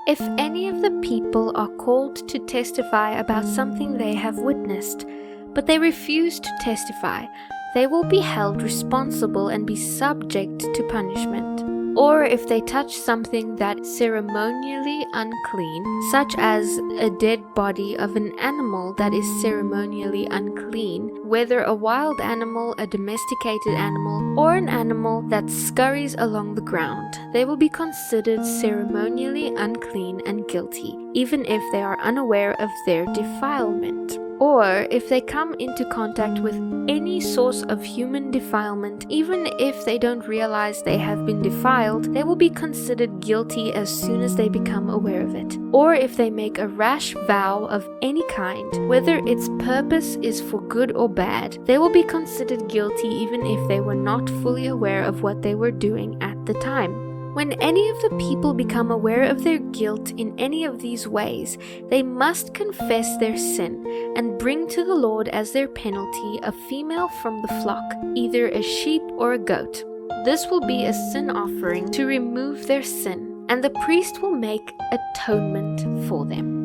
If any of the people are called to testify about something they have witnessed, but they refuse to testify, they will be held responsible and be subject to punishment. Or if they touch something that is ceremonially unclean, such as a dead body of an animal that is ceremonially unclean, whether a wild animal, a domesticated animal, or an animal that scurries along the ground, they will be considered ceremonially unclean and guilty, even if they are unaware of their defilement. Or if they come into contact with any source of human defilement, even if they don't realize they have been defiled, they will be considered guilty as soon as they become aware of it. Or if they make a rash vow of any kind, whether its purpose is for good or bad, they will be considered guilty even if they were not fully aware of what they were doing at the time. When any of the people become aware of their guilt in any of these ways, they must confess their sin and bring to the Lord as their penalty a female from the flock, either a sheep or a goat. This will be a sin offering to remove their sin, and the priest will make atonement for them.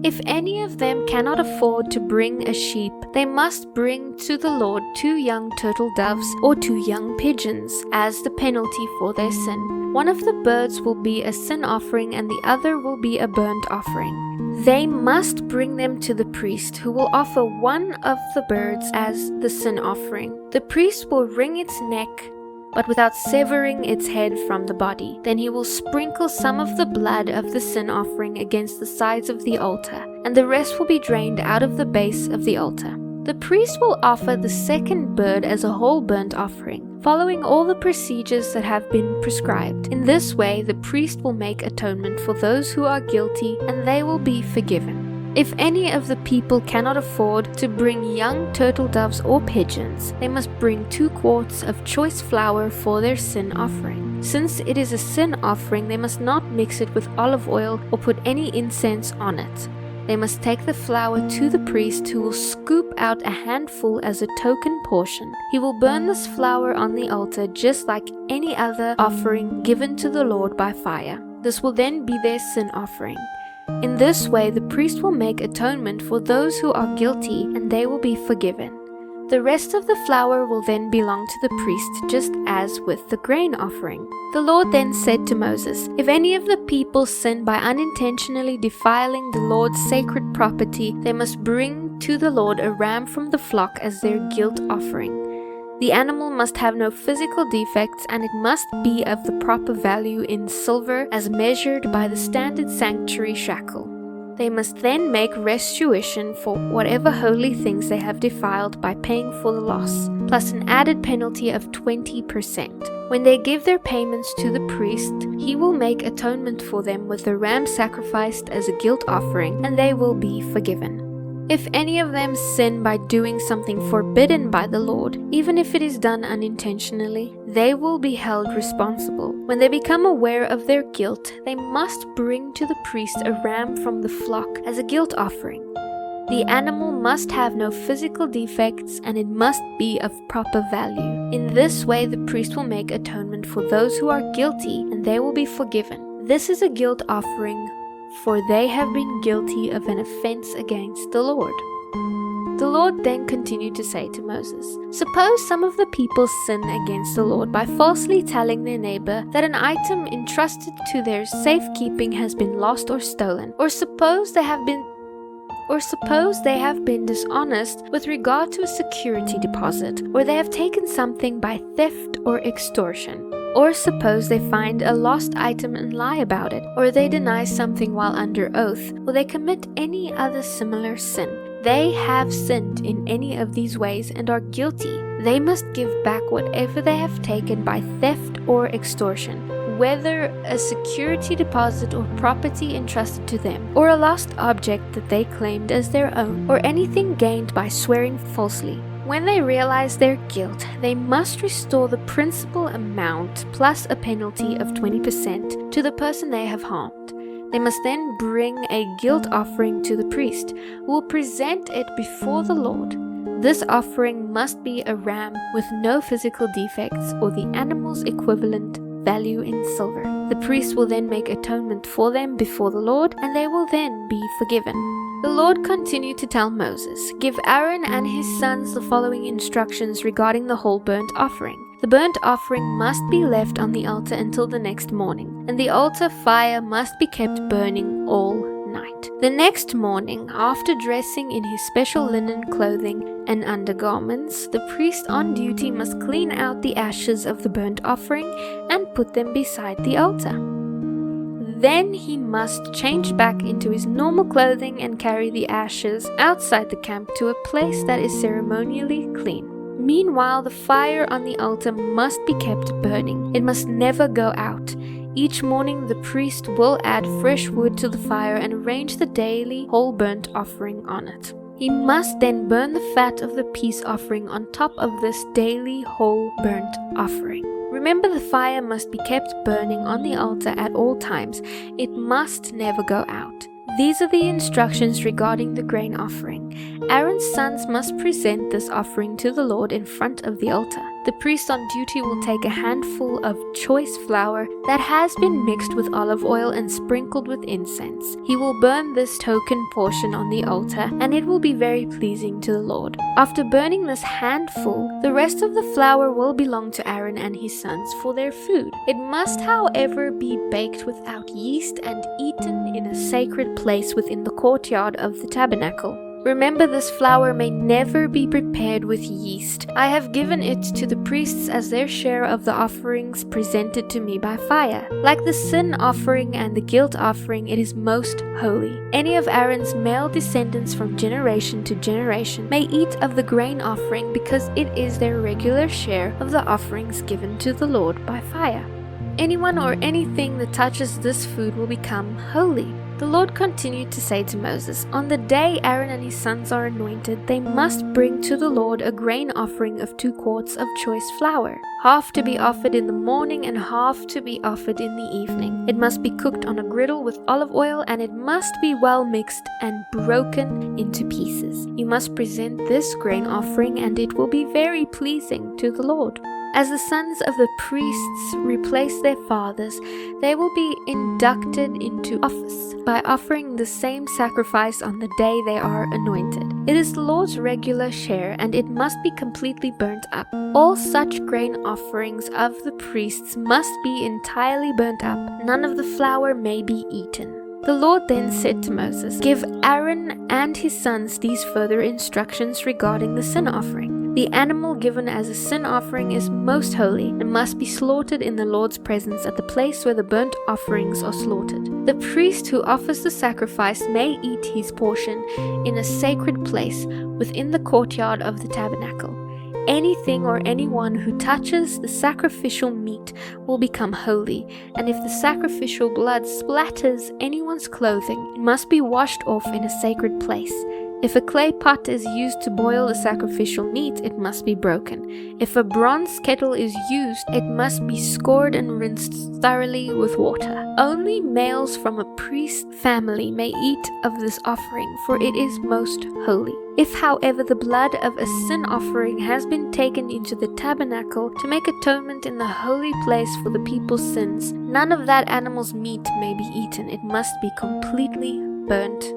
If any of them cannot afford to bring a sheep, they must bring to the Lord 2 young turtle doves or 2 young pigeons as the penalty for their sin. One of the birds will be a sin offering and the other will be a burnt offering. They must bring them to the priest, who will offer one of the birds as the sin offering. The priest will wring its neck, but without severing its head from the body. Then he will sprinkle some of the blood of the sin offering against the sides of the altar, and the rest will be drained out of the base of the altar. The priest will offer the second bird as a whole burnt offering, following all the procedures that have been prescribed. In this way, the priest will make atonement for those who are guilty, and they will be forgiven. If any of the people cannot afford to bring young turtle doves or pigeons, they must bring 2 quarts of choice flour for their sin offering. Since it is a sin offering, they must not mix it with olive oil or put any incense on it. They must take the flour to the priest, who will scoop out a handful as a token portion. He will burn this flour on the altar just like any other offering given to the Lord by fire. This will then be their sin offering. In this way, the priest will make atonement for those who are guilty, and they will be forgiven. The rest of the flour will then belong to the priest, just as with the grain offering. The Lord then said to Moses, "If any of the people sin by unintentionally defiling the Lord's sacred property, they must bring to the Lord a ram from the flock as their guilt offering. The animal must have no physical defects, and it must be of the proper value in silver as measured by the standard sanctuary shekel. They must then make restitution for whatever holy things they have defiled by paying for the loss, plus an added penalty of 20%. When they give their payments to the priest, he will make atonement for them with the ram sacrificed as a guilt offering, and they will be forgiven. If any of them sin by doing something forbidden by the Lord, even if it is done unintentionally, they will be held responsible. When they become aware of their guilt, they must bring to the priest a ram from the flock as a guilt offering. The animal must have no physical defects, and it must be of proper value. In this way, the priest will make atonement for those who are guilty, and they will be forgiven. This is a guilt offering, for they have been guilty of an offense against the Lord." The Lord then continued to say to Moses, "Suppose some of the people sin against the Lord by falsely telling their neighbor that an item entrusted to their safekeeping has been lost or stolen, or suppose they have been dishonest with regard to a security deposit, or they have taken something by theft or extortion. Or suppose they find a lost item and lie about it, or they deny something while under oath, or they commit any other similar sin. They have sinned in any of these ways and are guilty. They must give back whatever they have taken by theft or extortion, whether a security deposit or property entrusted to them, or a lost object that they claimed as their own, or anything gained by swearing falsely. When they realize their guilt, they must restore the principal amount plus a penalty of 20% to the person they have harmed. They must then bring a guilt offering to the priest, who will present it before the Lord. This offering must be a ram with no physical defects or the animal's equivalent value in silver. The priest will then make atonement for them before the Lord, and they will then be forgiven. The Lord continued to tell Moses, "Give Aaron and his sons the following instructions regarding the whole burnt offering. The burnt offering must be left on the altar until the next morning, and the altar fire must be kept burning all night. The next morning, after dressing in his special linen clothing and undergarments, the priest on duty must clean out the ashes of the burnt offering and put them beside the altar. Then he must change back into his normal clothing and carry the ashes outside the camp to a place that is ceremonially clean. Meanwhile, the fire on the altar must be kept burning. It must never go out. Each morning the priest will add fresh wood to the fire and arrange the daily whole burnt offering on it. He must then burn the fat of the peace offering on top of this daily whole burnt offering. Remember, the fire must be kept burning on the altar at all times. It must never go out. These are the instructions regarding the grain offering. Aaron's sons must present this offering to the Lord in front of the altar. The priest on duty will take a handful of choice flour that has been mixed with olive oil and sprinkled with incense. He will burn this token portion on the altar, and it will be very pleasing to the Lord. After burning this handful, the rest of the flour will belong to Aaron and his sons for their food. It must, however, be baked without yeast and eaten in a sacred place within the courtyard of the tabernacle. Remember, this flour may never be prepared with yeast. I have given it to the priests as their share of the offerings presented to me by fire. Like the sin offering and the guilt offering, it is most holy. Any of Aaron's male descendants from generation to generation may eat of the grain offering because it is their regular share of the offerings given to the Lord by fire. Anyone or anything that touches this food will become holy. The Lord continued to say to Moses, "On the day Aaron and his sons are anointed, they must bring to the Lord a grain offering of 2 quarts of choice flour, half to be offered in the morning and half to be offered in the evening. It must be cooked on a griddle with olive oil, and it must be well mixed and broken into pieces. You must present this grain offering, and it will be very pleasing to the Lord." As the sons of the priests replace their fathers, they will be inducted into office by offering the same sacrifice on the day they are anointed. It is the Lord's regular share, and it must be completely burnt up. All such grain offerings of the priests must be entirely burnt up. None of the flour may be eaten. The Lord then said to Moses, "Give Aaron and his sons these further instructions regarding the sin offering. The animal given as a sin offering is most holy and must be slaughtered in the Lord's presence at the place where the burnt offerings are slaughtered. The priest who offers the sacrifice may eat his portion in a sacred place within the courtyard of the tabernacle. Anything or anyone who touches the sacrificial meat will become holy, and if the sacrificial blood splatters anyone's clothing, it must be washed off in a sacred place. If a clay pot is used to boil the sacrificial meat, it must be broken. If a bronze kettle is used, it must be scoured and rinsed thoroughly with water. Only males from a priest's family may eat of this offering, for it is most holy. If, however, the blood of a sin offering has been taken into the tabernacle to make atonement in the holy place for the people's sins, none of that animal's meat may be eaten. It must be completely burnt